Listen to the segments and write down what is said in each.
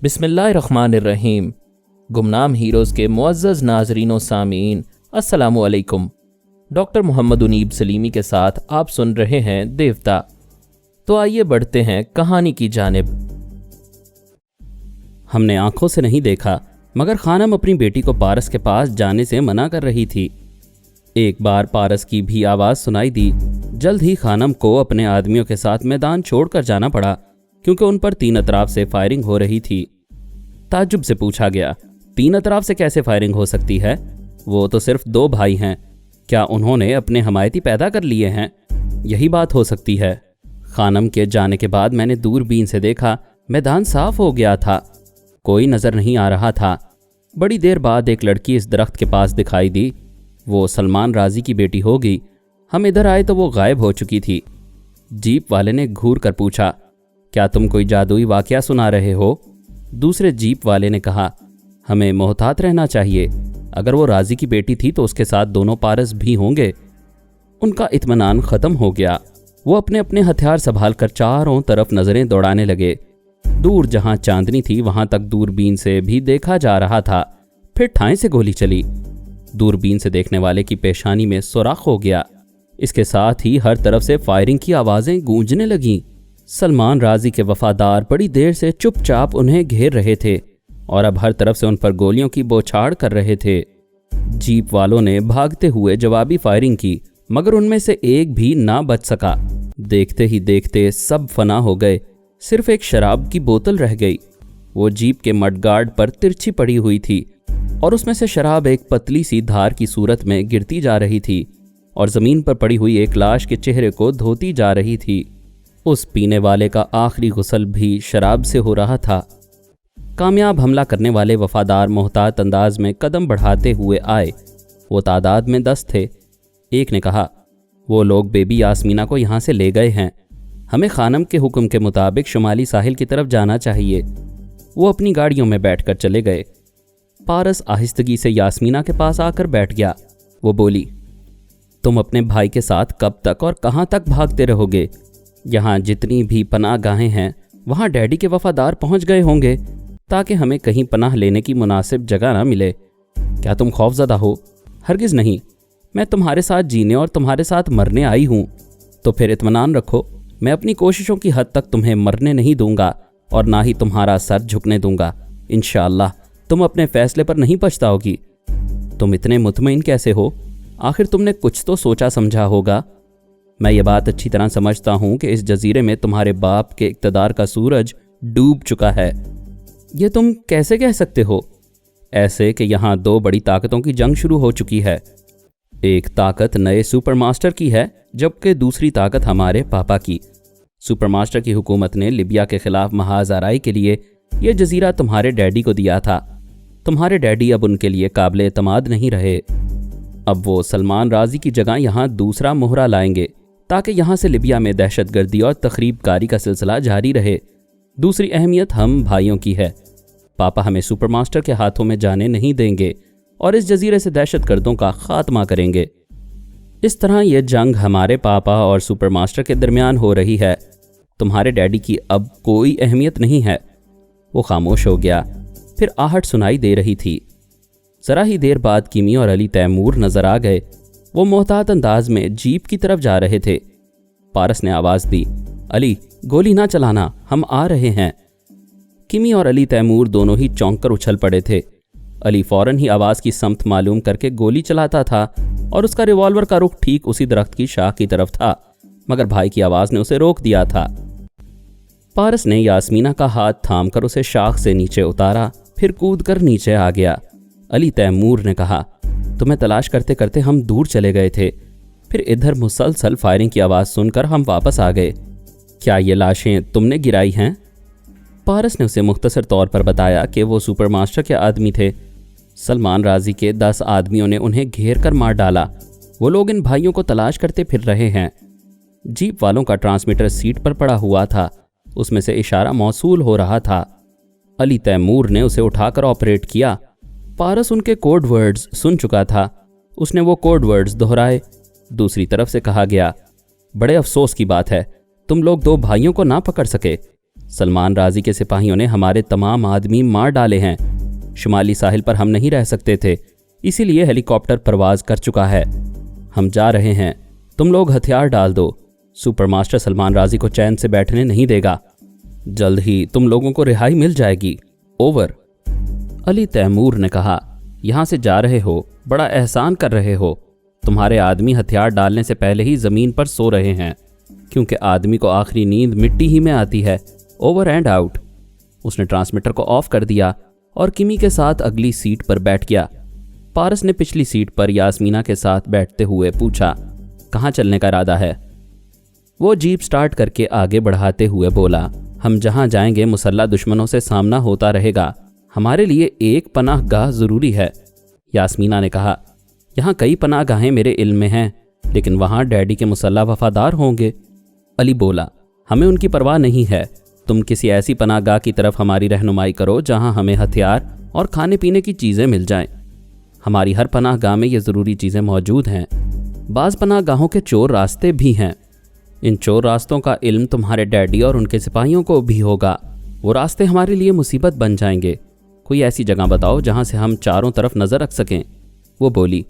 بسم اللہ الرحمن الرحیم۔ گمنام ہیروز کے معزز ناظرین و سامعین، السلام علیکم۔ ڈاکٹر محمد انیب سلیمی کے ساتھ آپ سن رہے ہیں دیوتا۔ تو آئیے بڑھتے ہیں کہانی کی جانب۔ ہم نے آنکھوں سے نہیں دیکھا مگر خانم اپنی بیٹی کو پارس کے پاس جانے سے منع کر رہی تھی۔ ایک بار پارس کی بھی آواز سنائی دی۔ جلد ہی خانم کو اپنے آدمیوں کے ساتھ میدان چھوڑ کر جانا پڑا کیونکہ ان پر 3 اطراف سے فائرنگ ہو رہی تھی۔ تعجب سے پوچھا گیا، 3 اطراف سے کیسے فائرنگ ہو سکتی ہے؟ وہ تو صرف 2 بھائی ہیں، کیا انہوں نے اپنے حمایتی پیدا کر لیے ہیں؟ یہی بات ہو سکتی ہے۔ خانم کے جانے کے بعد میں نے دوربین سے دیکھا، میدان صاف ہو گیا تھا، کوئی نظر نہیں آ رہا تھا۔ بڑی دیر بعد ایک لڑکی اس درخت کے پاس دکھائی دی۔ وہ سلمان رازی کی بیٹی ہوگی۔ ہم ادھر آئے تو وہ غائب ہو چکی تھی۔ جیپ والے نے گھور کر پوچھا، کیا تم کوئی جادوئی واقعہ سنا رہے ہو؟ دوسرے جیپ والے نے کہا، ہمیں محتاط رہنا چاہیے، اگر وہ رازی کی بیٹی تھی تو اس کے ساتھ دونوں پارس بھی ہوں گے۔ ان کا اطمینان ختم ہو گیا۔ وہ اپنے اپنے ہتھیار سنبھال کر چاروں طرف نظریں دوڑانے لگے۔ دور جہاں چاندنی تھی وہاں تک دوربین سے بھی دیکھا جا رہا تھا۔ پھر ٹھائیں سے گولی چلی۔ دوربین سے دیکھنے والے کی پیشانی میں سوراخ ہو گیا۔ اس کے ساتھ ہی ہر طرف سے فائرنگ کی آوازیں گونجنے لگیں۔ سلمان رازی کے وفادار بڑی دیر سے چپ چاپ انہیں گھیر رہے تھے اور اب ہر طرف سے ان پر گولیوں کی بوچھاڑ کر رہے تھے۔ جیپ والوں نے بھاگتے ہوئے جوابی فائرنگ کی مگر ان میں سے ایک بھی نہ بچ سکا۔ دیکھتے ہی دیکھتے سب فنا ہو گئے، صرف ایک شراب کی بوتل رہ گئی۔ وہ جیپ کے مڈ گارڈ پر ترچھی پڑی ہوئی تھی اور اس میں سے شراب ایک پتلی سی دھار کی صورت میں گرتی جا رہی تھی اور زمین پر پڑی ہوئی ایک لاش کے چہرے کو دھوتی جا رہی تھی۔ اس پینے والے کا آخری غسل بھی شراب سے ہو رہا تھا۔ کامیاب حملہ کرنے والے وفادار محتاط انداز میں قدم بڑھاتے ہوئے آئے۔ وہ تعداد میں 10 تھے۔ ایک نے کہا، وہ لوگ بیبی یاسمینہ کو یہاں سے لے گئے ہیں، ہمیں خانم کے حکم کے مطابق شمالی ساحل کی طرف جانا چاہیے۔ وہ اپنی گاڑیوں میں بیٹھ کر چلے گئے۔ پارس آہستگی سے یاسمینہ کے پاس آ کر بیٹھ گیا۔ وہ بولی، تم اپنے بھائی کے ساتھ کب تک اور کہاں تک بھاگتے رہو گے؟ یہاں جتنی بھی پناہ گاہیں ہیں وہاں ڈیڈی کے وفادار پہنچ گئے ہوں گے تاکہ ہمیں کہیں پناہ لینے کی مناسب جگہ نہ ملے۔ کیا تم خوفزدہ ہو؟ ہرگز نہیں، میں تمہارے ساتھ جینے اور تمہارے ساتھ مرنے آئی ہوں۔ تو پھر اطمینان رکھو، میں اپنی کوششوں کی حد تک تمہیں مرنے نہیں دوں گا اور نہ ہی تمہارا سر جھکنے دوں گا۔ انشاءاللہ تم اپنے فیصلے پر نہیں پچھتاؤ گی۔ تم اتنے مطمئن کیسے ہو؟ آخر تم نے کچھ تو سوچا سمجھا ہوگا۔ میں یہ بات اچھی طرح سمجھتا ہوں کہ اس جزیرے میں تمہارے باپ کے اقتدار کا سورج ڈوب چکا ہے۔ یہ تم کیسے کہہ سکتے ہو؟ ایسے کہ یہاں 2 بڑی طاقتوں کی جنگ شروع ہو چکی ہے۔ ایک طاقت نئے سپر ماسٹر کی ہے جبکہ دوسری طاقت ہمارے پاپا کی۔ سپر ماسٹر کی حکومت نے لیبیا کے خلاف محاذ آرائی کے لیے یہ جزیرہ تمہارے ڈیڈی کو دیا تھا۔ تمہارے ڈیڈی اب ان کے لیے قابل اعتماد نہیں رہے۔ اب وہ سلمان رازی کی جگہ یہاں دوسرا مہرہ لائیں گے تاکہ یہاں سے لیبیا میں دہشت گردی اور تخریب کاری کا سلسلہ جاری رہے۔ دوسری اہمیت ہم بھائیوں کی ہے۔ پاپا ہمیں سپر ماسٹر کے ہاتھوں میں جانے نہیں دیں گے اور اس جزیرے سے دہشت گردوں کا خاتمہ کریں گے۔ اس طرح یہ جنگ ہمارے پاپا اور سپر ماسٹر کے درمیان ہو رہی ہے۔ تمہارے ڈیڈی کی اب کوئی اہمیت نہیں ہے۔ وہ خاموش ہو گیا۔ پھر آہٹ سنائی دے رہی تھی۔ ذرا ہی دیر بعد کیمی اور علی تیمور نظر آ گئے۔ وہ محتاط انداز میں جیپ کی طرف جا رہے تھے۔ پارس نے آواز دی، علی گولی نہ چلانا، ہم آ رہے ہیں۔ کیمی اور علی تیمور دونوں ہی چونک کر اچھل پڑے تھے۔ علی فوراً ہی آواز کی سمت معلوم کر کے گولی چلاتا تھا اور اس کا ریوالور کا رخ ٹھیک اسی درخت کی شاخ کی طرف تھا مگر بھائی کی آواز نے اسے روک دیا تھا۔ پارس نے یاسمینہ کا ہاتھ تھام کر اسے شاخ سے نیچے اتارا، پھر کود کر نیچے آ گیا۔ علی تیمور نے کہا، تمہیں تلاش کرتے کرتے ہم دور چلے گئے تھے، پھر ادھر مسلسل فائرنگ کی آواز سن کر ہم واپس آ گئے۔ کیا یہ لاشیں تم نے گرائی ہیں؟ پارس نے اسے مختصر طور پر بتایا کہ وہ سپر ماسٹر کے آدمی تھے۔ سلمان رازی کے 10 آدمیوں نے انہیں گھیر کر مار ڈالا۔ وہ لوگ ان بھائیوں کو تلاش کرتے پھر رہے ہیں۔ جیپ والوں کا ٹرانسمیٹر سیٹ پر پڑا ہوا تھا، اس میں سے اشارہ موصول ہو رہا تھا۔ علی تیمور نے اسے اٹھا کر آپریٹ کیا۔ پارس ان کے کوڈ ورڈز سن چکا تھا۔ اس نے وہ کوڈ ورڈز دہرائے۔ دوسری طرف سے کہا گیا، بڑے افسوس کی بات ہے، تم لوگ 2 بھائیوں کو نہ پکڑ سکے۔ सलमान राजी के सिपाहियों ने हमारे तमाम आदमी मार डाले हैं। शुमाली साहिल पर हम नहीं रह सकते थे, इसीलिए हेलीकॉप्टर परवाज कर चुका है। हम जा रहे हैं, तुम लोग हथियार डाल दो। सुपर मास्टर सलमान राजी को चैन से बैठने नहीं देगा। जल्द ही तुम लोगों को रिहाई मिल जाएगी। ओवर। अली तैमूर ने कहा, यहाँ से जा रहे हो, बड़ा एहसान कर रहे हो। तुम्हारे आदमी हथियार डालने से पहले ही ज़मीन पर सो रहे हैं, क्योंकि आदमी को आखिरी नींद मिट्टी ही में आती है। Over and out. उसने ट्रांसमीटर को ऑफ कर दिया और किमी के साथ अगली सीट पर बैठ गया। पारस ने पिछली सीट पर यास्मीना के साथ बैठते हुए पूछा, कहाँ चलने का इरादा है? वो जीप स्टार्ट करके आगे बढ़ाते हुए बोला, हम जहाँ जाएंगे मुसल्लह दुश्मनों से सामना होता रहेगा। हमारे लिए एक पनाह गाह ज़रूरी है। यास्मीना ने कहा, यहाँ कई पनाह गाहें मेरे इल्म में हैं, लेकिन वहाँ डैडी के मुसल्लह वफादार होंगे। अली बोला, हमें उनकी परवाह नहीं है। तुम किसी ऐसी पनाह गाह की तरफ हमारी रहनुमाई करो जहाँ हमें हथियार और खाने पीने की चीज़ें मिल जाएं। हमारी हर पनाह गाह में ये ज़रूरी चीज़ें मौजूद हैं। बाज़ पनाह गाहों के चोर रास्ते भी हैं। इन चोर रास्तों का इल्म तुम्हारे डैडी और उनके सिपाहियों को भी होगा। वो रास्ते हमारे लिए मुसीबत बन जाएंगे। कोई ऐसी जगह बताओ जहाँ से हम चारों तरफ नज़र रख सकें। वो बोली,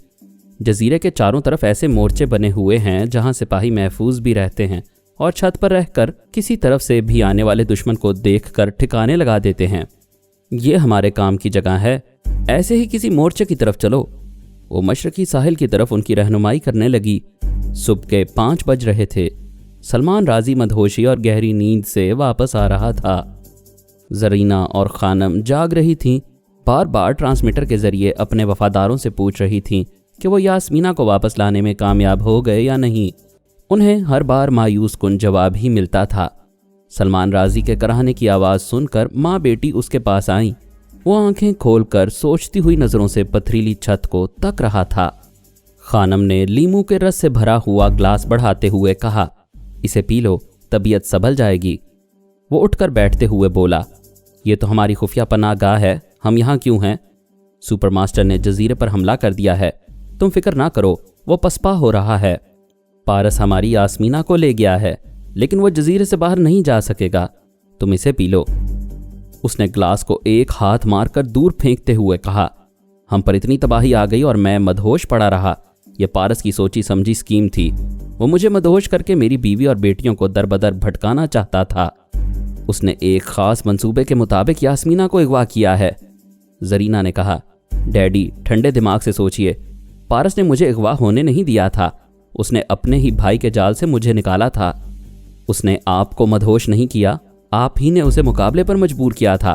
जजीरे के चारों तरफ ऐसे मोर्चे बने हुए हैं जहाँ सिपाही महफूज भी रहते हैं और छत पर रहकर किसी तरफ से भी आने वाले दुश्मन को देखकर ठिकाने लगा देते हैं। ये हमारे काम की जगह है। ऐसे ही किसी मोर्चे की तरफ चलो। वो मशरकी साहिल की तरफ उनकी रहनुमाई करने लगी। सुबह के 5 बज रहे थे। सलमान राजी मदहोशी और गहरी नींद से वापस आ रहा था। जरीना और खानम जाग रही थीं। बार बार ट्रांसमीटर के जरिए अपने वफादारों से पूछ रही थीं कि वो यास्मीना को वापस लाने में कामयाब हो गए या नहीं। उन्हें हर बार मायूस कुन जवाब ही मिलता था। सलमान राजी के कराहने की आवाज़ सुनकर माँ बेटी उसके पास आईं। वो आंखें खोलकर सोचती हुई नज़रों से पथरीली छत को तक रहा था। खानम ने लीमू के रस से भरा हुआ ग्लास बढ़ाते हुए कहा, इसे पी लो, तबीयत संभल जाएगी। वो उठकर बैठते हुए बोला, ये तो हमारी खुफिया पनाह गाह है, हम यहाँ क्यों हैं? सुपर मास्टर ने जजीरे पर हमला कर दिया है। तुम फिक्र ना करो, वो पसपा हो रहा है। पारस हमारी यास्मीना को ले गया है, लेकिन वो जजीरे से बाहर नहीं जा सकेगा। तुम इसे पी लो। उसने ग्लास को एक हाथ मारकर दूर फेंकते हुए कहा, हम पर इतनी तबाही आ गई और मैं मदहोश पड़ा रहा। यह पारस की सोची समझी स्कीम थी। वो मुझे मदहोश करके मेरी बीवी और बेटियों को दरबदर भटकाना चाहता था। उसने एक खास मंसूबे के मुताबिक यास्मीना को अगवा किया है। जरीना ने कहा, डैडी ठंडे दिमाग से सोचिए। पारस ने मुझे अगवा होने नहीं दिया था। उसने अपने ही भाई के जाल से मुझे निकाला था। उसने आपको मदहोश नहीं किया, आप ही ने उसे मुकाबले पर मजबूर किया था।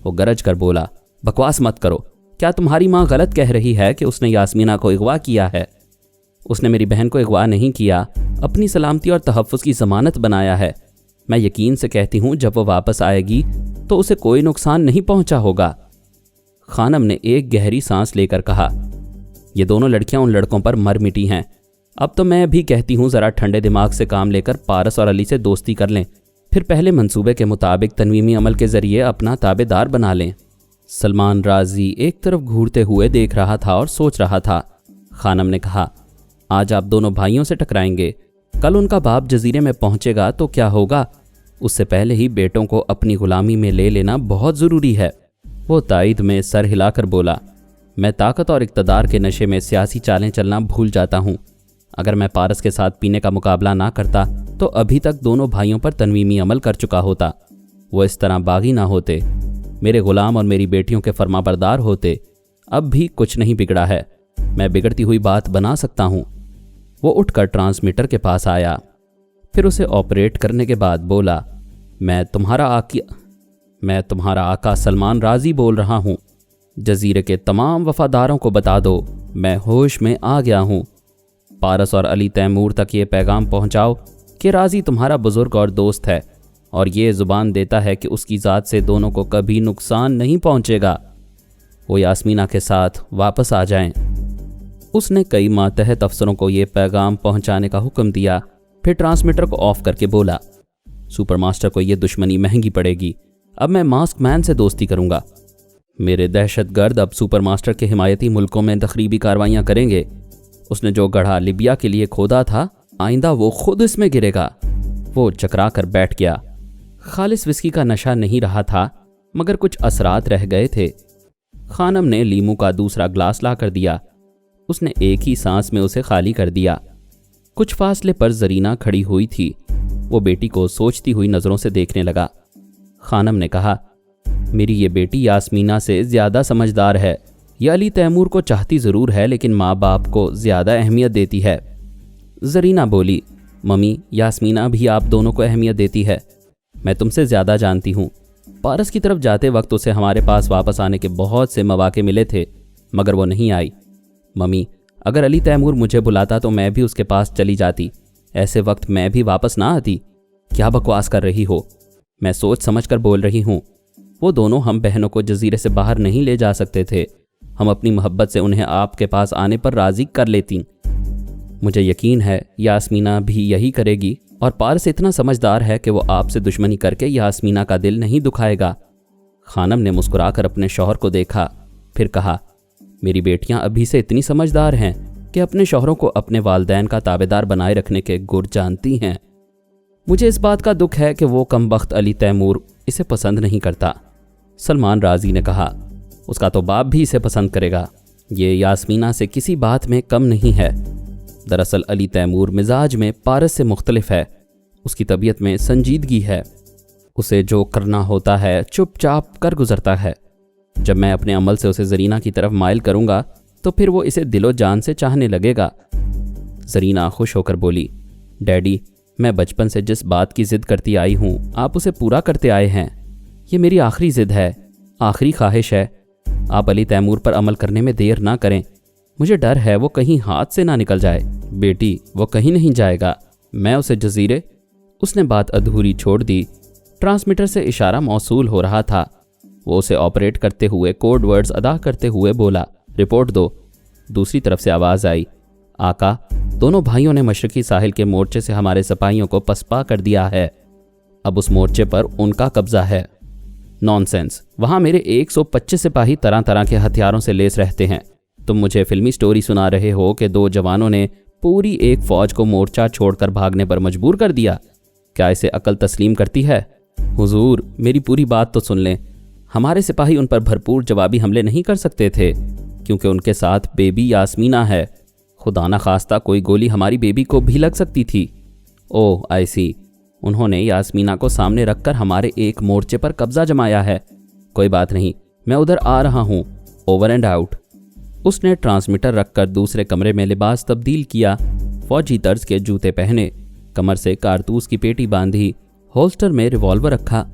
वो गरज कर बोला, बकवास मत करो। क्या तुम्हारी माँ गलत कह रही है कि उसने यास्मीना को अगवा किया है? उसने मेरी बहन को अगवा नहीं किया, अपनी सलामती और तहफ़्फ़ुज़ की ज़मानत बनाया है। मैं यकीन से कहती हूँ जब वो वापस आएगी तो उसे कोई नुकसान नहीं पहुँचा होगा। खानम ने एक गहरी सांस लेकर कहा, ये दोनों लड़कियां उन लड़कों पर मर मिटी हैं। अब तो मैं भी कहती हूँ ज़रा ठंडे दिमाग से काम लेकर पारस और अली से दोस्ती कर लें, फिर पहले मंसूबे के मुताबिक तनवीमी अमल के ज़रिए अपना ताबेदार बना लें। सलमान राजी एक तरफ घूरते हुए देख रहा था और सोच रहा था। खानम ने कहा, आज आप दोनों भाइयों से टकराएंगे, कल उनका बाप जजीरे में पहुँचेगा तो क्या होगा? उससे पहले ही बेटों को अपनी गुलामी में ले लेना बहुत ज़रूरी है। वो तायद में सर हिलाकर बोला, मैं ताकत और इक़्तिदार के नशे में सियासी चालें चलना भूल जाता हूँ। अगर मैं पारस के साथ पीने का मुकाबला ना करता तो अभी तक दोनों भाइयों पर तनवीमी अमल कर चुका होता। वो इस तरह बागी ना होते, मेरे गुलाम और मेरी बेटियों के फरमाबरदार होते। अब भी कुछ नहीं बिगड़ा है, मैं बिगड़ती हुई बात बना सकता हूँ। वो उठकर ट्रांसमीटर के पास आया, फिर उसे ऑपरेट करने के बाद बोला, मैं तुम्हारा आका सलमान राजी बोल रहा हूँ। जजीरे के तमाम वफादारों को बता दो मैं होश में आ गया हूँ। पारस और अली तैमूर तक ये पैगाम पहुँचाओ कि राजी तुम्हारा बुज़ुर्ग और दोस्त है और ये ज़ुबान देता है कि उसकी ज़ात से दोनों को कभी नुकसान नहीं पहुँचेगा। वो यास्मीना के साथ वापस आ जाएं। उसने कई मातहत अफसरों को ये पैगाम पहुँचाने का हुक्म दिया, फिर ट्रांसमीटर को ऑफ करके बोला, सुपर मास्टर को ये दुश्मनी महंगी पड़ेगी। अब मैं मास्क मैन से दोस्ती करूँगा। मेरे दहशतगर्द अब सुपर मास्टर के हिमायती मुल्कों में तखरीबी कार्रवाइयाँ करेंगे। उसने जो गढ़ा लिबिया के लिए खोदा था, आइंदा वो खुद इसमें गिरेगा। वो चकरा कर बैठ गया। खालिस विस्की का नशा नहीं रहा था, मगर कुछ असरात रह गए थे। खानम ने लीमू का दूसरा ग्लास ला कर दिया। उसने एक ही सांस में उसे खाली कर दिया। कुछ फासले पर जरीना खड़ी हुई थी। वो बेटी को सोचती हुई नज़रों से देखने लगा। खानम ने कहा, मेरी ये बेटी यास्मीना से ज़्यादा समझदार है। यह अली तैमूर को चाहती ज़रूर है, लेकिन माँ बाप को ज़्यादा अहमियत देती है। जरीना बोली, मम्मी, यास्मीना भी आप दोनों को अहमियत देती है। मैं तुमसे ज़्यादा जानती हूँ। पारस की तरफ जाते वक्त उसे हमारे पास वापस आने के बहुत से मौके मिले थे, मगर वो नहीं आई। मम्मी, अगर अली तैमूर मुझे बुलाता तो मैं भी उसके पास चली जाती। ऐसे वक्त मैं भी वापस ना आती। क्या बकवास कर रही हो? मैं सोच समझ कर बोल रही हूँ। वो दोनों हम बहनों को जजीरे से बाहर नहीं ले जा सकते थे। हम अपनी मोहब्बत से उन्हें आपके पास आने पर राज़ी कर लेती। मुझे यकीन है यास्मीना भी यही करेगी, और पारस इतना समझदार है कि वो आपसे दुश्मनी करके यास्मीना का दिल नहीं दुखाएगा। खानम ने मुस्कुराकर अपने शौहर को देखा, फिर कहा, मेरी बेटियां अभी से इतनी समझदार हैं कि अपने शौहरों को अपने वालिदैन का ताबेदार बनाए रखने के गुर जानती हैं। मुझे इस बात का दुख है कि वो कमबख्त अली तैमूर इसे पसंद नहीं करता। सलमान राजी ने कहा, उसका तो बाप भी इसे पसंद करेगा। ये यास्मीना से किसी बात में कम नहीं है। दरअसल अली तैमूर मिजाज में पारस से मुख्तलिफ है। उसकी तबीयत में संजीदगी है। उसे जो करना होता है चुपचाप कर गुजरता है। जब मैं अपने अमल से उसे जरीना की तरफ माइल करूंगा तो फिर वो इसे दिलो जान से चाहने लगेगा। जरीना खुश होकर बोली, डैडी, मैं बचपन से जिस बात की जिद करती आई हूँ आप उसे पूरा करते आए हैं। ये मेरी आखिरी जिद है, आखिरी ख्वाहिश है। आप अली तैमूर पर अमल करने में देर ना करें। मुझे डर है वो कहीं हाथ से ना निकल जाए। बेटी, वो कहीं नहीं जाएगा। मैं उसे जजीरे। उसने बात अधूरी छोड़ दी। ट्रांसमीटर से इशारा मौसूल हो रहा था। वो उसे ऑपरेट करते हुए कोड वर्ड्स अदा करते हुए बोला, रिपोर्ट दो। दूसरी तरफ से आवाज़ आई, आका, दोनों भाइयों ने मशरकी साहिल के मोर्चे से हमारे सिपाहियों को पसपा कर दिया है। अब उस मोर्चे पर उनका कब्जा है। नॉनसेंस, वहाँ मेरे 125 सिपाही तरह तरह के हथियारों से लेस रहते हैं। तुम मुझे फिल्मी स्टोरी सुना रहे हो कि 2 जवानों ने पूरी एक फौज को मोर्चा छोड़कर भागने पर मजबूर कर दिया। क्या इसे अकल तस्लीम करती है? हुजूर, मेरी पूरी बात तो सुन लें। हमारे सिपाही उन पर भरपूर जवाबी हमले नहीं कर सकते थे, क्योंकि उनके साथ बेबी यास्मीना है। खुदा न खास्ता कोई गोली हमारी बेबी को भी लग सकती थी। ओह, आई सी। उन्होंने यास्मीना को सामने रखकर हमारे एक मोर्चे पर कब्जा जमाया है। कोई बात नहीं, मैं उधर आ रहा हूँ। Over and out. उसने ट्रांसमीटर रखकर दूसरे कमरे में लिबास तब्दील किया। फौजी तर्ज के जूते पहने, कमर से कारतूस की पेटी बांधी, होल्स्टर में रिवॉल्वर रखा,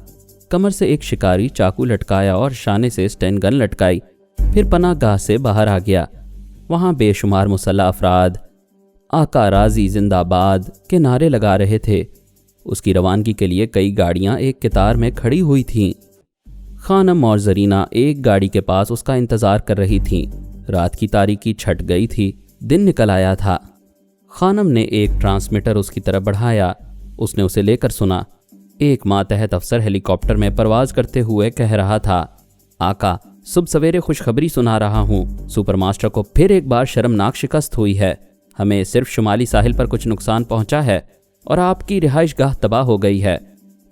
कमर से एक शिकारी चाकू लटकाया और शाने से स्टेन गन लटकाई। फिर पनाहगाह से बाहर आ गया। वहाँ बेशुमार मुसल्लह अफराद आका राजी जिंदाबाद के नारे लगा रहे थे। उसकी रवानगी के लिए कई गाड़ियाँ एक कतार में खड़ी हुई थीं। खानम और जरीना एक गाड़ी के पास उसका इंतज़ार कर रही थीं। रात की तारीकी छट गई थी, दिन निकल आया था। खानम ने एक ट्रांसमीटर उसकी तरफ बढ़ाया। उसने उसे लेकर सुना। एक मातहत अफसर हेलीकॉप्टर में परवाज करते हुए कह रहा था, आका, सुबह सवेरे खुशखबरी सुना रहा हूँ। सुपर मास्टर को फिर एक बार शर्मनाक शिकस्त हुई है। हमें सिर्फ शुमाली साहिल पर कुछ नुकसान पहुँचा है और आपकी रिहाइशगाह तबाह हो गई है।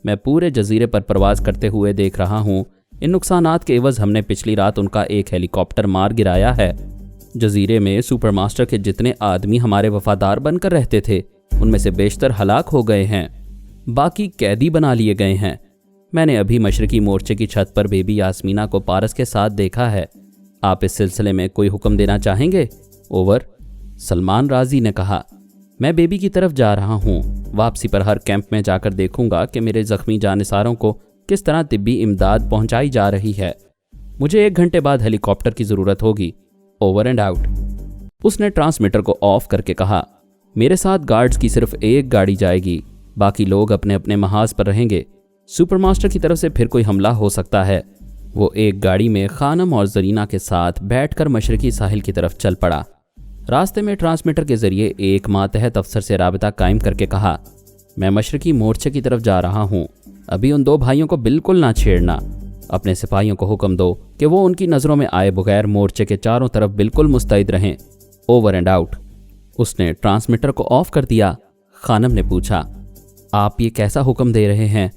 मैं पूरे जजीरे पर परवाज करते हुए देख रहा हूँ। इन नुकसानात के एवज हमने पिछली रात उनका एक हेलीकॉप्टर मार गिराया है। जजीरे में सुपर मास्टर के जितने आदमी हमारे वफादार बनकर रहते थे, उनमें से बेशतर हलाक हो गए हैं, बाकी कैदी बना लिए गए हैं। मैंने अभी मशरकी मोर्चे की छत पर बेबी यास्मीना को पारस के साथ देखा है। आप इस सिलसिले में कोई हुक्म देना चाहेंगे? ओवर। सलमान राजी ने कहा, मैं बेबी की तरफ जा रहा हूँ। वापसी पर हर कैंप में जाकर देखूंगा कि मेरे जख्मी जानिसारों को किस तरह तिब्बी इमदाद पहुंचाई जा रही है। मुझे 1 घंटे बाद हेलीकॉप्टर की ज़रूरत होगी। Over and out. उसने ट्रांसमीटर को ऑफ करके कहा, मेरे साथ गार्ड्स की सिर्फ एक गाड़ी जाएगी, बाकी लोग अपने अपने महाज पर रहेंगे। सुपर मास्टर की तरफ से फिर कोई हमला हो सकता है। वो एक गाड़ी में खानम और जरीना के साथ बैठकर मशरकी साहिल की तरफ चल पड़ा। रास्ते में ट्रांसमीटर के जरिए एक मातहत अफसर से राबता कायम करके कहा, मैं मशरकी मोर्चे की तरफ जा रहा हूँ। अभी उन 2 भाइयों को बिल्कुल ना छेड़ना। अपने सिपाहियों को हुक्म दो कि वो उनकी नज़रों में आए बगैर मोर्चे के चारों तरफ बिल्कुल मुस्तैद रहें। Over and out. उसने ट्रांसमीटर को ऑफ कर दिया। खानम ने पूछा, आप ये कैसा हुक्म दे रहे हैं?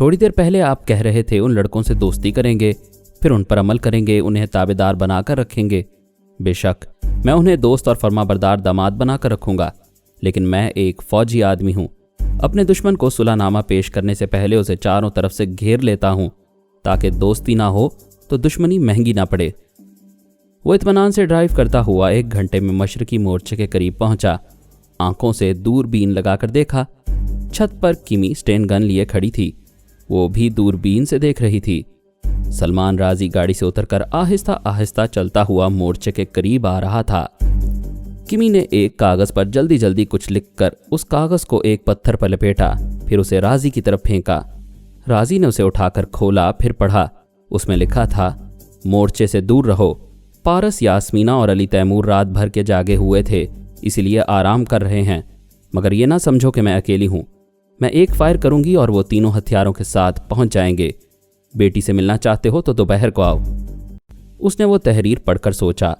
थोड़ी देर पहले आप कह रहे थे उन लड़कों से दोस्ती करेंगे, फिर उन पर अमल करेंगे, उन्हें ताबेदार बनाकर रखेंगे। बेशक मैं उन्हें दोस्त और फर्माबरदार दामाद बनाकर रखूंगा, लेकिन मैं एक फौजी आदमी हूं। अपने दुश्मन को सुलहनामा पेश करने से पहले उसे चारों तरफ से घेर लेता हूं, ताकि दोस्ती ना हो तो दुश्मनी महंगी ना पड़े। वो इत्मीनान से ड्राइव करता हुआ 1 घंटे में मशरकी मोर्चे के करीब पहुंचा। आंखों से दूरबीन लगाकर देखा, छत पर किमी स्टेन गन लिए खड़ी थी। वो भी दूरबीन से देख रही थी। सलमान राजी गाड़ी से उतरकर आहिस्ता आहिस्ता चलता हुआ मोर्चे के करीब आ रहा था। किमी ने एक कागज पर जल्दी जल्दी कुछ लिखकर उस कागज को एक पत्थर पर लपेटा, फिर उसे राजी की तरफ फेंका। राजी ने उसे उठाकर खोला, फिर पढ़ा। उसमें लिखा था, मोर्चे से दूर रहो। पारस, यास्मीना और अली तैमूर रात भर के जागे हुए थे, इसीलिए आराम कर रहे हैं। मगर ये ना समझो कि मैं अकेली हूं। मैं एक फायर करूंगी और वो तीनों हथियारों के साथ पहुंच जाएंगे। बेटी से मिलना चाहते हो तो दोपहर को आओ। उसने वो तहरीर पढ़कर सोचा,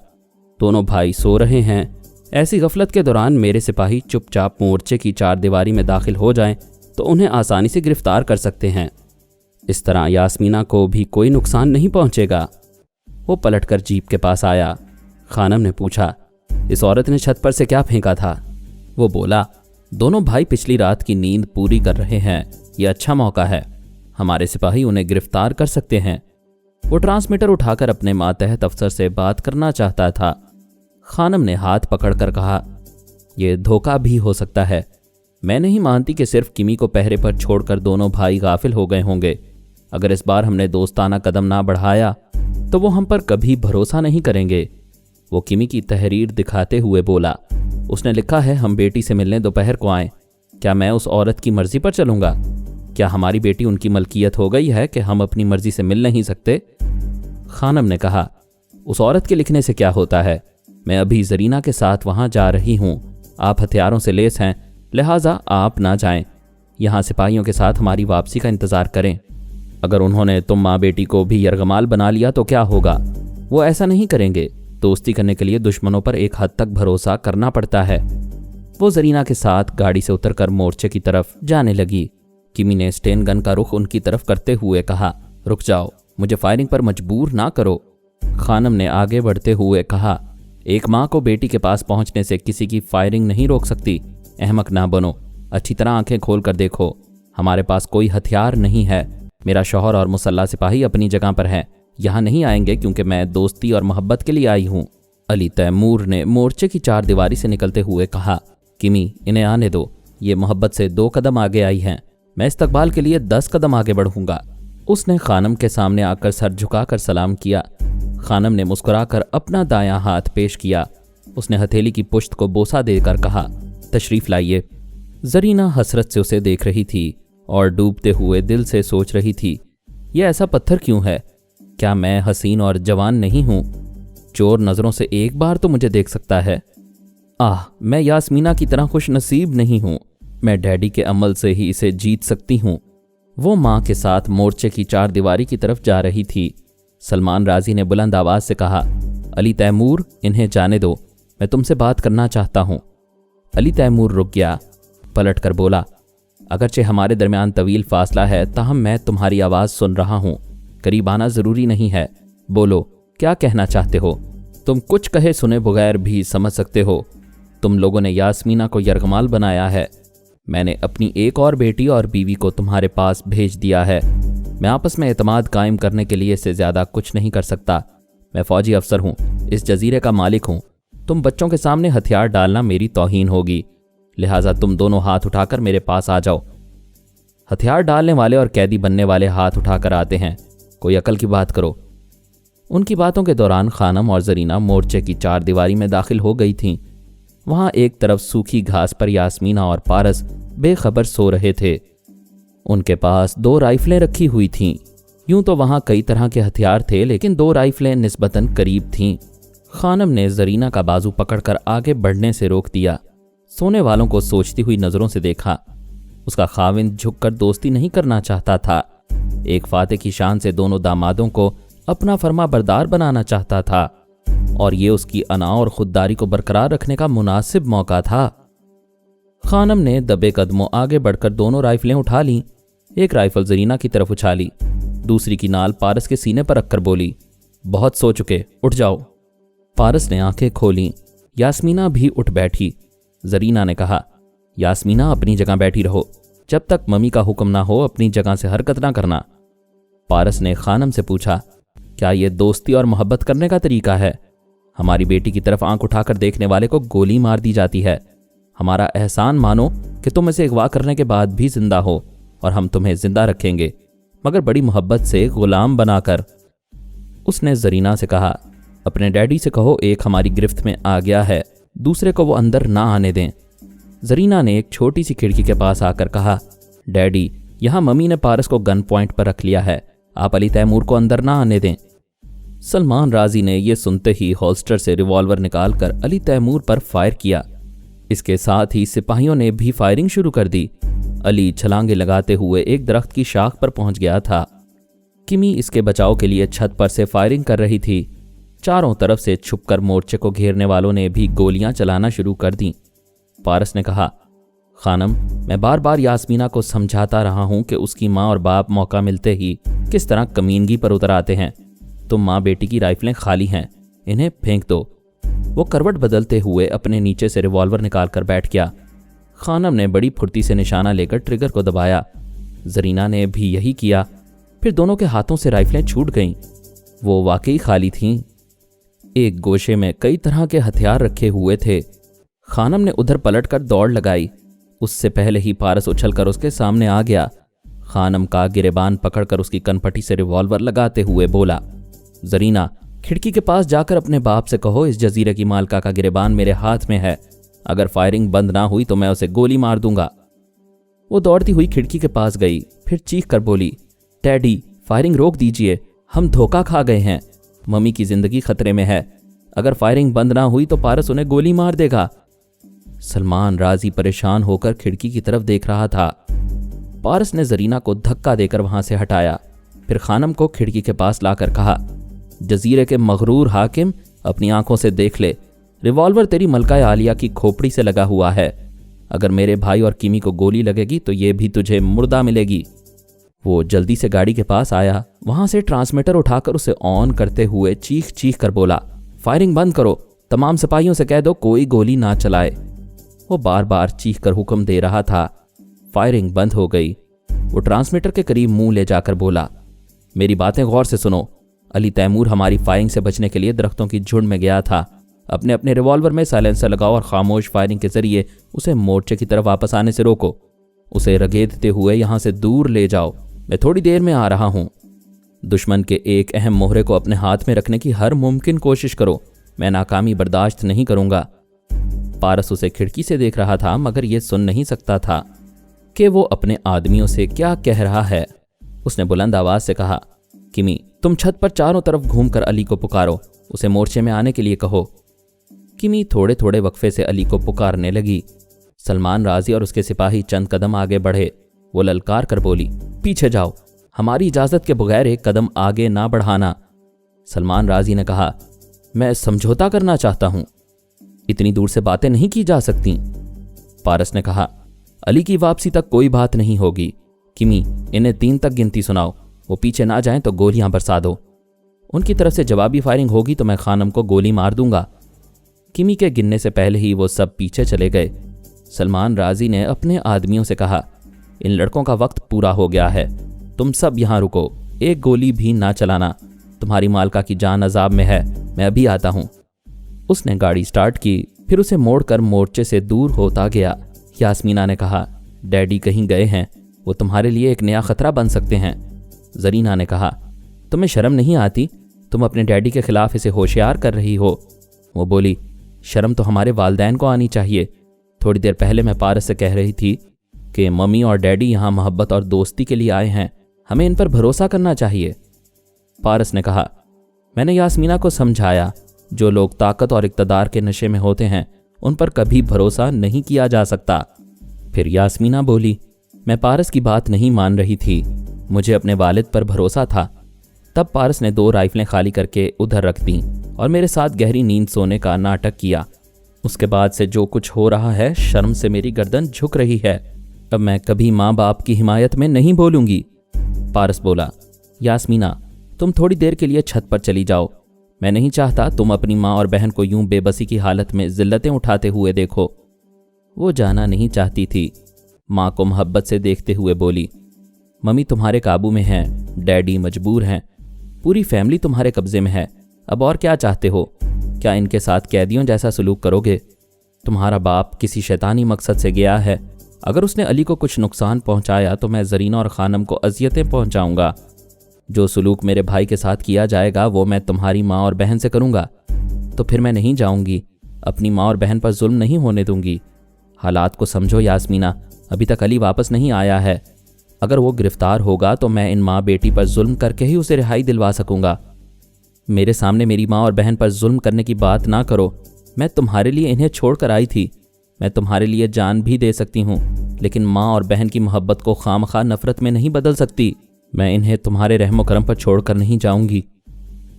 दोनों भाई सो रहे हैं। ऐसी गफलत के दौरान मेरे सिपाही चुपचाप मोर्चे की 4 दीवारी में दाखिल हो जाएं तो उन्हें आसानी से गिरफ्तार कर सकते हैं। इस तरह यास्मीना को भी कोई नुकसान नहीं पहुंचेगा। वो पलटकर जीप के पास आया। खानम ने पूछा, इस औरत ने छत पर से क्या फेंका था? वो बोला, दोनों भाई पिछली रात की नींद पूरी कर रहे हैं। यह अच्छा मौका है, हमारे सिपाही उन्हें गिरफ्तार कर सकते हैं। वो ट्रांसमीटर उठाकर अपने मातहत अफसर से बात करना चाहता था। खानम ने हाथ पकड़कर कहा, यह धोखा भी हो सकता है। मैं नहीं मानती कि सिर्फ किमी को पहरे पर छोड़कर दोनों भाई गाफिल हो गए होंगे। अगर इस बार हमने दोस्ताना कदम ना बढ़ाया तो वो हम पर कभी भरोसा नहीं करेंगे। वो किमी की तहरीर दिखाते हुए बोला, उसने लिखा है हम बेटी से मिलने दोपहर को आएं। क्या मैं उस औरत की मर्जी पर चलूंगा? क्या हमारी बेटी उनकी मलकियत हो गई है कि हम अपनी मर्जी से मिल नहीं सकते? खानम ने कहा, उस औरत के लिखने से क्या होता है? मैं अभी जरीना के साथ वहां जा रही हूं। आप हथियारों से लेस हैं, लिहाजा आप ना जाएं। यहां सिपाहियों के साथ हमारी वापसी का इंतजार करें। अगर उन्होंने तुम माँ बेटी को भी यरगमाल बना लिया तो क्या होगा? वो ऐसा नहीं करेंगे। दोस्ती करने के लिए दुश्मनों पर एक हद तक भरोसा करना पड़ता है। वो जरीना के साथ गाड़ी से उतरकर मोर्चे की तरफ जाने लगी। किमी ने स्टेन गन का रुख उनकी तरफ करते हुए कहा, रुक जाओ, मुझे फायरिंग पर मजबूर ना करो। खानम ने आगे बढ़ते हुए कहा, एक माँ को बेटी के पास पहुंचने से किसी की फायरिंग नहीं रोक सकती। अहमक ना बनो, अच्छी तरह आंखें खोल कर देखो। हमारे पास कोई हथियार नहीं है। मेरा शौहर और मुसल्ला सिपाही अपनी जगह पर हैं। यहाँ नहीं आएंगे क्योंकि मैं दोस्ती और मोहब्बत के लिए आई हूँ। अली तैमूर ने मोर्चे की 4 दीवारी से निकलते हुए कहा, किमी इन्हें आने दो। ये मोहब्बत से 2 कदम आगे आई हैं। मैं इस्तकबाल के लिए 10 कदम आगे बढ़ूंगा। उसने खानम के सामने आकर सर झुकाकर सलाम किया। खानम ने मुस्कुराकर अपना दायां हाथ पेश किया। उसने हथेली की पुश्त को बोसा देकर कहा, तशरीफ लाइए। जरीना हसरत से उसे देख रही थी और डूबते हुए दिल से सोच रही थी, यह ऐसा पत्थर क्यों है? क्या मैं हसीन और जवान नहीं हूं? चोर नजरों से एक बार तो मुझे देख सकता है। मैं यास्मीना की तरह खुश नसीब नहीं हूं। मैं डैडी के अमल से ही इसे जीत सकती हूं। वो माँ के साथ मोर्चे की 4 दीवारी की तरफ जा रही थी। सलमान राजी ने बुलंद आवाज से कहा, अली तैमूर इन्हें जाने दो, मैं तुमसे बात करना चाहता हूं। अली तैमूर रुक गया, पलट कर बोला, अगरचे हमारे दरमियान तवील फासला है, ताहम मैं तुम्हारी आवाज़ सुन रहा हूँ। करीब आना ज़रूरी नहीं है। बोलो, क्या कहना चाहते हो? तुम कुछ कहे सुने बगैर भी समझ सकते हो। तुम लोगों ने यास्मीना को यरगमाल बनाया है। मैंने अपनी एक और बेटी और बीवी को तुम्हारे पास भेज दिया है। मैं आपस में एतमाद कायम करने के लिए इससे ज़्यादा कुछ नहीं कर सकता। मैं फ़ौजी अफसर हूँ, इस जजीरे का मालिक हूँ। तुम बच्चों के सामने हथियार डालना मेरी तौहीन होगी, लिहाजा तुम दोनों हाथ उठाकर मेरे पास आ जाओ। हथियार डालने वाले और कैदी बनने वाले हाथ उठाकर आते हैं। कोई अकल की बात करो। उनकी बातों के दौरान खानम और जरीना मोर्चे की 4 दीवारी में दाखिल हो गई थीं। वहां एक तरफ सूखी घास पर यास्मीना और पारस बेखबर सो रहे थे। उनके पास 2 राइफलें रखी हुई थीं। यूं तो वहां कई तरह के हथियार थे, लेकिन 2 राइफलें निस्बतन करीब थीं। खानम ने जरीना का बाजू पकड़कर आगे बढ़ने से रोक दिया। सोने वालों को सोचती हुई नजरों से देखा। उसका खाविंद झुककर दोस्ती नहीं करना चाहता था। एक फाते की शान से दोनों दामादों को अपना फर्मा बरदार बनाना चाहता था, और ये उसकी अना और खुददारी को बरकरार रखने का मुनासिब मौका था। खानम ने दबे कदमों आगे बढ़कर दोनों राइफलें उठा लीं। एक राइफल जरीना की तरफ उछाली, दूसरी की नाल पारस के सीने पर रखकर बोली, बहुत सो चुके, उठ जाओ। पारस ने आंखें खोलीं। यास्मीना भी उठ बैठी। जरीना ने कहा, यास्मीना अपनी जगह बैठी रहो, जब तक मम्मी का हुक्म ना हो अपनी जगह से हरकत ना करना। पारस ने खानम से पूछा, क्या ये दोस्ती और मोहब्बत करने का तरीका है? हमारी बेटी की तरफ आंख उठाकर देखने वाले को गोली मार दी जाती है। हमारा एहसान मानो कि तुम इसे अगवा करने के बाद भी जिंदा हो और हम तुम्हें जिंदा रखेंगे, मगर बड़ी मोहब्बत से गुलाम बनाकर। उसने जरीना से कहा, अपने डैडी से कहो एक हमारी गिरफ्त में आ गया है, दूसरे को वो अंदर ना आने दें। जरीना ने एक छोटी सी खिड़की के पास आकर कहा, डैडी, यहाँ मम्मी ने पारस को गन पॉइंट पर रख लिया है, आप अली तैमूर को अंदर ना आने दें। सलमान राजी ने यह सुनते ही होल्स्टर से रिवॉल्वर निकालकर अली तैमूर पर फायर किया। इसके साथ ही सिपाहियों ने भी फायरिंग शुरू कर दी। अली छलांगे लगाते हुए एक दरख्त की शाख पर पहुंच गया था। किमी इसके बचाव के लिए छत पर से फायरिंग कर रही थी। चारों तरफ से छुपकर मोर्चे को घेरने वालों ने भी गोलियां चलाना शुरू कर दी। पारस ने कहा, खानम, मैं बार बार यास्मीना को समझाता रहा हूं कि उसकी माँ और बाप मौका मिलते ही किस तरह कमीनगी पर उतर आते हैं। तुम माँ बेटी की राइफलें खाली हैं, इन्हें फेंक दो। वो करवट बदलते हुए अपने नीचे से रिवॉल्वर निकालकर बैठ गया। खानम ने बड़ी फुर्ती से निशाना लेकर ट्रिगर को दबाया। जरीना ने भी यही किया। फिर दोनों के हाथों से राइफलें छूट गईं। वो वाकई खाली थीं। एक गोशे में कई तरह के हथियार रखे हुए थे। खानम ने उधर पलटकर दौड़ लगाई। उससे पहले ही पारस उछलकर उसके सामने आ गया। खानम का गिरेबान पकड़कर उसकी कनपटी से रिवॉल्वर लगाते हुए बोला, जरीना, खिड़की के पास जाकर अपने बाप से कहो इस जजीरे की मालका का गिरेबान मेरे हाथ में है। अगर फायरिंग बंद ना हुई तो मैं उसे गोली मार दूंगा। वो दौड़ती हुई खिड़की के पास गई, फिर चीख कर बोली, डैडी, फायरिंग रोक दीजिए, हम धोखा खा गए हैं। मम्मी की जिंदगी खतरे में है। अगर फायरिंग बंद ना हुई तो पारस उन्हें गोली मार देगा। सलमान राजी परेशान होकर खिड़की की तरफ देख रहा था। पारस ने जरीना को धक्का देकर वहां से हटाया। फिर खानम को खिड़की के पास लाकर कहा, जजीरे के मगरूर हाकिम, अपनी आंखों से देख ले, रिवॉल्वर तेरी मलका आलिया की खोपड़ी से लगा हुआ है। अगर मेरे भाई और किमी को गोली लगेगी तो ये भी तुझे मुर्दा मिलेगी। वो जल्दी से गाड़ी के पास आया। वहां से ट्रांसमीटर उठाकर उसे ऑन करते हुए चीख चीख कर बोला, फायरिंग बंद करो, तमाम सिपाहियों से कह दो कोई गोली ना चलाए। वो बार बार चीख कर हुक्म दे रहा था। फायरिंग बंद हो गई। वो ट्रांसमीटर के करीब मुंह ले जाकर बोला, मेरी बातें गौर से सुनो। अली तैमूर हमारी फायरिंग से बचने के लिए दरख्तों की झुंड में गया था। अपने अपने रिवॉल्वर में साइलेंसर लगाओ और खामोश फायरिंग के जरिए उसे मोर्चे की तरफ वापस आने से रोको। उसे रगेदते हुए यहां से दूर ले जाओ। मैं थोड़ी देर में आ रहा हूं। दुश्मन के एक अहम मोहरे को अपने हाथ में रखने की हर मुमकिन कोशिश करो। मैं नाकामी बर्दाश्त नहीं करूंगा। पारस उसे खिड़की से देख रहा था, मगर यह सुन नहीं सकता था कि वो अपने आदमियों से क्या कह रहा है। उसने बुलंद आवाज से कहा, किमी, तुम छत पर चारों तरफ घूमकर अली को पुकारो, उसे मोर्चे में आने के लिए कहो। किमी थोड़े थोड़े वक्फे से अली को पुकारने लगी। सलमान राजी और उसके सिपाही चंद कदम आगे बढ़े। वो ललकार कर बोली, पीछे जाओ, हमारी इजाजत के बगैर एक कदम आगे ना बढ़ाना। सलमान राजी ने कहा, मैं समझौता करना चाहता हूं, इतनी दूर से बातें नहीं की जा सकती। पारस ने कहा, अली की वापसी तक कोई बात नहीं होगी। किमी, इन्हें 3 तक गिनती सुनाओ, वो पीछे ना जाएं तो गोलियां बरसा दो। उनकी तरफ से जवाबी फायरिंग होगी तो मैं खानम को गोली मार दूंगा। किमी के गिनने से पहले ही वो सब पीछे चले गए। सलमान राजी ने अपने आदमियों से कहा, इन लड़कों का वक्त पूरा हो गया है, तुम सब यहां रुको, एक गोली भी ना चलाना। तुम्हारी मालका की जान अजाब में है, मैं अभी आता हूं। उसने गाड़ी स्टार्ट की, फिर उसे मोड़कर मोर्चे से दूर होता गया। यास्मीना ने कहा, डैडी कहीं गए हैं, वो तुम्हारे लिए एक नया खतरा बन सकते हैं। जरीना ने कहा, तुम्हें शर्म नहीं आती? तुम अपने डैडी के खिलाफ इसे होशियार कर रही हो। वो बोली, शर्म तो हमारे वालदैन को आनी चाहिए। थोड़ी देर पहले मैं पारस से कह रही थी कि मम्मी और डैडी यहाँ मोहब्बत और दोस्ती के लिए आए हैं, हमें इन पर भरोसा करना चाहिए। पारस ने कहा, मैंने यास्मीना को समझाया, जो लोग ताकत और इक़्तिदार के नशे में होते हैं उन पर कभी भरोसा नहीं किया जा सकता। फिर यास्मीना बोली, मैं पारस की बात नहीं मान रही थी, मुझे अपने वालिद पर भरोसा था। तब पारस ने 2 राइफलें खाली करके उधर रख दी और मेरे साथ गहरी नींद सोने का नाटक किया। उसके बाद से जो कुछ हो रहा है, शर्म से मेरी गर्दन झुक रही है। अब मैं कभी माँ बाप की हिमायत में नहीं बोलूँगी। पारस बोला, यास्मीना तुम थोड़ी देर के लिए छत पर चली जाओ। मैं नहीं चाहता तुम अपनी माँ और बहन को यूं बेबसी की हालत में जिल्लतें उठाते हुए देखो। वो जाना नहीं चाहती थी। माँ को मोहब्बत से देखते हुए बोली, मम्मी तुम्हारे काबू में हैं, डैडी मजबूर हैं, पूरी फैमिली तुम्हारे कब्जे में है, अब और क्या चाहते हो? क्या इनके साथ कैदियों जैसा सलूक करोगे? तुम्हारा बाप किसी शैतानी मकसद से गया है। अगर उसने अली को कुछ नुकसान पहुंचाया तो मैं जरीना और खानम को अजियतें पहुंचाऊंगा। जो सलूक मेरे भाई के साथ किया जाएगा वो मैं तुम्हारी माँ और बहन से करूंगा। तो फिर मैं नहीं जाऊंगी, अपनी माँ और बहन पर जुल्म नहीं होने दूंगी। हालात को समझो यास्मीना, अभी तक अली वापस नहीं आया है। अगर वो गिरफ्तार होगा तो मैं इन माँ बेटी पर जुल्म करके ही उसे रिहाई दिलवा सकूंगा। मेरे सामने मेरी माँ और बहन पर जुल्म करने की बात ना करो। मैं तुम्हारे लिए इन्हें छोड़कर आई थी। मैं तुम्हारे लिए जान भी दे सकती हूँ, लेकिन माँ और बहन की मोहब्बत को खामखा नफरत में नहीं बदल सकती। मैं इन्हें तुम्हारे रहमो करम पर छोड़कर नहीं जाऊंगी।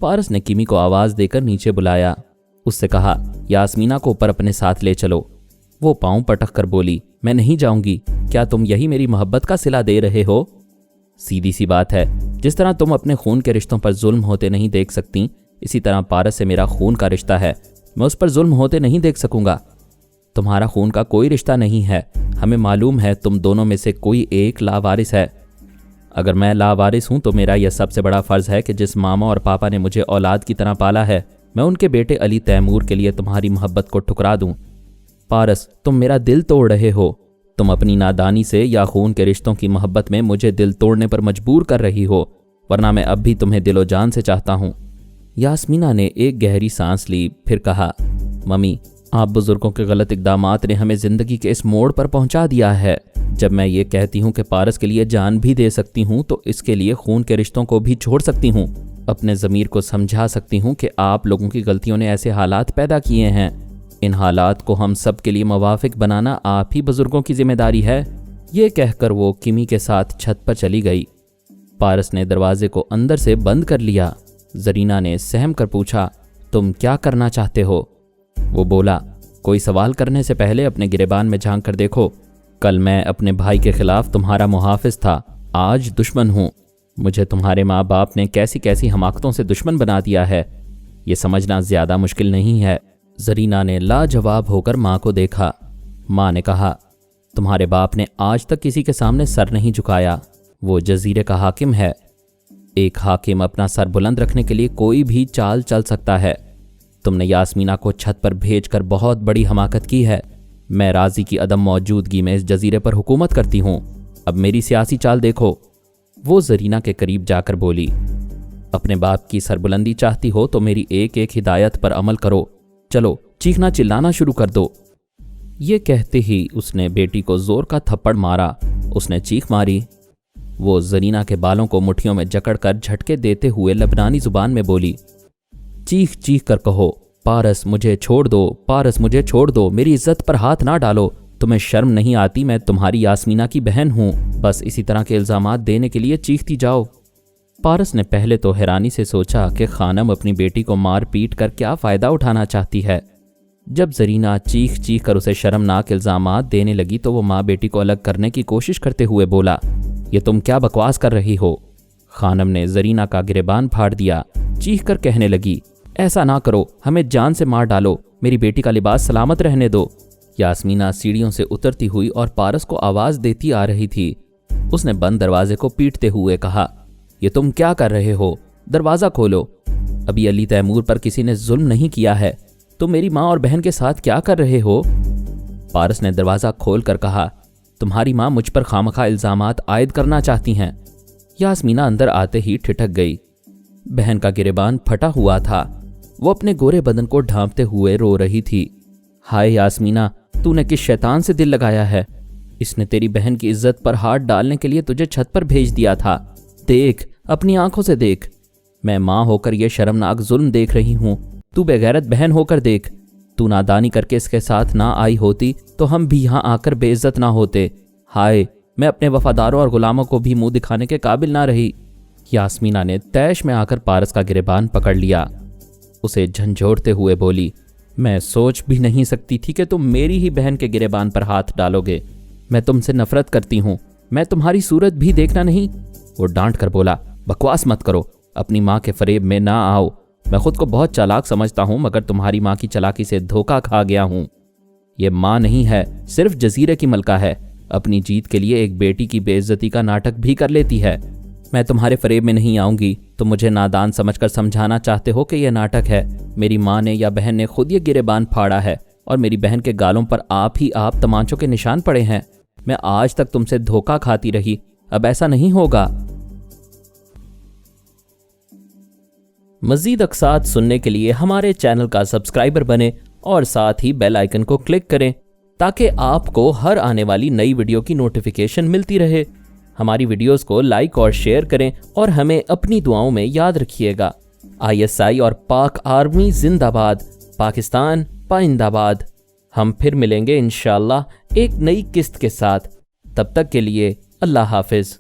पारस ने किमी को आवाज़ देकर नीचे बुलाया। उससे कहा, यास्मीना को ऊपर अपने साथ ले चलो। वो पाँव पटक कर बोली, मैं नहीं जाऊंगी। क्या तुम यही मेरी मोहब्बत का सिला दे रहे हो? सीधी सी बात है, जिस तरह तुम अपने खून के रिश्तों पर जुल्म होते नहीं देख सकती, इसी तरह पारस से मेरा खून का रिश्ता है, मैं उस पर जुल्म होते नहीं देख सकूंगा। तुम्हारा खून का कोई रिश्ता नहीं है। हमें मालूम है तुम दोनों में से कोई एक लावारिस है। अगर मैं लावारिस हूं तो मेरा यह सबसे बड़ा फर्ज है कि जिस मामा और पापा ने मुझे औलाद की तरह पाला है, मैं उनके बेटे अली तैमूर के लिए तुम्हारी मोहब्बत को ठुकरा दूं। पारस, तुम मेरा दिल तोड़ रहे हो। तुम अपनी नादानी से या खून के रिश्तों की मोहब्बत में मुझे दिल तोड़ने पर मजबूर कर रही हो, वरना मैं अब भी तुम्हें दिलो जान से चाहता हूँ। यास्मीना ने एक गहरी सांस ली, फिर कहा, मम्मी आप बुजुर्गों के गलत इक़दामात ने हमें ज़िंदगी के इस मोड़ पर पहुंचा दिया है। जब मैं ये कहती हूँ कि पारस के लिए जान भी दे सकती हूँ तो इसके लिए खून के रिश्तों को भी छोड़ सकती हूँ। अपने ज़मीर को समझा सकती हूँ कि आप लोगों की गलतियों ने ऐसे हालात पैदा किए हैं। इन हालात को हम सब के लिए मुवाफिक बनाना आप ही बुजुर्गों की जिम्मेदारी है। ये कहकर वो किमी के साथ छत पर चली गई। पारस ने दरवाजे को अंदर से बंद कर लिया। जरीना ने सहम कर पूछा, तुम क्या करना चाहते हो? वो बोला, कोई सवाल करने से पहले अपने गिरेबान में झांक कर देखो। कल मैं अपने भाई के खिलाफ तुम्हारा मुहाफिज था, आज दुश्मन हूँ। मुझे तुम्हारे माँ बाप ने कैसी कैसी हमाकतों से दुश्मन बना दिया है, ये समझना ज्यादा मुश्किल नहीं है। जरीना ने लाजवाब होकर माँ को देखा। माँ ने कहा, तुम्हारे बाप ने आज तक किसी के सामने सर नहीं झुकाया। वो जजीरे का हाकिम है। एक हाकिम अपना सर बुलंद रखने के लिए कोई भी चाल चल सकता है। तुमने यास्मीना को छत पर भेजकर बहुत बड़ी हमाकत की है। मैं राजी की अदम मौजूदगी में इस जजीरे पर हुकूमत करती हूँ। अब मेरी सियासी चाल देखो। वो जरीना के करीब जाकर बोली, अपने बाप की सरबुलंदी चाहती हो तो मेरी एक एक हिदायत पर अमल करो। चलो चीखना चिल्लाना शुरू कर दो। ये कहते ही उसने बेटी को जोर का थप्पड़ मारा। उसने चीख मारी। वो जरीना के बालों को मुट्ठियों में जकड़कर झटके देते हुए लबनानी जुबान में बोली, चीख चीख कर कहो, पारस मुझे छोड़ दो, पारस मुझे छोड़ दो, मेरी इज्जत पर हाथ ना डालो। तुम्हें शर्म नहीं आती? मैं तुम्हारी यास्मीना की बहन हूँ। बस इसी तरह के इल्जामात देने के लिए चीखती जाओ। पारस ने पहले तो हैरानी से सोचा कि खानम अपनी बेटी को मार पीट कर क्या फ़ायदा उठाना चाहती है। जब जरीना चीख चीख कर उसे शर्मनाक इल्जामात देने लगी तो वो माँ बेटी को अलग करने की कोशिश करते हुए बोला, ये तुम क्या बकवास कर रही हो? खानम ने जरीना का गिरेबान फाड़ दिया। चीख कर कहने लगी, ऐसा ना करो, हमें जान से मार डालो, मेरी बेटी का लिबास सलामत रहने दो। यास्मीना सीढ़ियों से उतरती हुई और पारस को आवाज़ देती आ रही थी। उसने बंद दरवाजे को पीटते हुए कहा, ये तुम क्या कर रहे हो? दरवाज़ा खोलो। अभी अली तैमूर पर किसी ने जुल्म नहीं किया है। तुम मेरी माँ और बहन के साथ क्या कर रहे हो? पारस ने दरवाज़ा खोल कर कहा, तुम्हारी माँ मुझ पर खामखा इल्ज़ामात आयद करना चाहती हैं। यास्मीना अंदर आते ही ठिठक गई। बहन का गिरेबान फटा हुआ था। वो अपने गोरे बदन को ढांपते हुए रो रही थी। हाय यास्मीना, तूने किस शैतान से दिल लगाया है? इसने तेरी बहन की इज्जत पर हाथ डालने के लिए तुझे छत पर भेज दिया था। देख, अपनी आंखों से देख। मैं माँ होकर यह शर्मनाक जुल्म देख रही हूँ, तू बेगैरत बहन होकर देख। तू नादानी करके इसके साथ ना आई होती तो हम भी यहाँ आकर बेइज्जत ना होते। हाय, मैं अपने वफादारों और गुलामों को भी मुंह दिखाने के काबिल ना रही। यास्मीना ने तैश में आकर पारस का गिरेबान पकड़ लिया। उसे झंझोड़ते हुए बोली, मैं सोच भी नहीं सकती थी कि तुम मेरी ही बहन के गिरेबान पर हाथ डालोगे। मैं तुमसे नफरत करती हूँ, मैं तुम्हारी सूरत भी देखना नहीं। वो डांट कर बोला, बकवास मत करो, अपनी माँ के फरेब में ना आओ। मैं खुद को बहुत चालाक समझता हूँ, मगर तुम्हारी माँ की चालाकी से धोखा खा गया हूँ। ये माँ नहीं है, सिर्फ जजीरे की मलका है। अपनी जीत के लिए एक बेटी की बेइज्जती का नाटक भी कर लेती है। मैं तुम्हारे फरेब में नहीं आऊंगी। तुम मुझे नादान समझकर समझाना चाहते हो कि यह नाटक है। मेरी माँ ने या बहन ने खुद ये गिरेबान फाड़ा है और मेरी बहन के गालों पर आप तमांचों के निशान पड़े हैं। मैं आज तक तुमसे धोखा खाती रही, अब ऐसा नहीं होगा। मज़ीद अक़सात सुनने के लिए हमारे चैनल का सब्सक्राइबर बने और साथ ही बेल आइकन को क्लिक करें ताकि आपको हर आने वाली नई वीडियो की नोटिफिकेशन मिलती रहे। हमारी वीडियोस को लाइक और शेयर करें और हमें अपनी दुआओं में याद रखिएगा। ISI और पाक आर्मी जिंदाबाद, पाकिस्तान पाइंदाबाद। हम फिर मिलेंगे इंशाअल्लाह एक नई किस्त के साथ। तब तक के लिए अल्लाह हाफिज।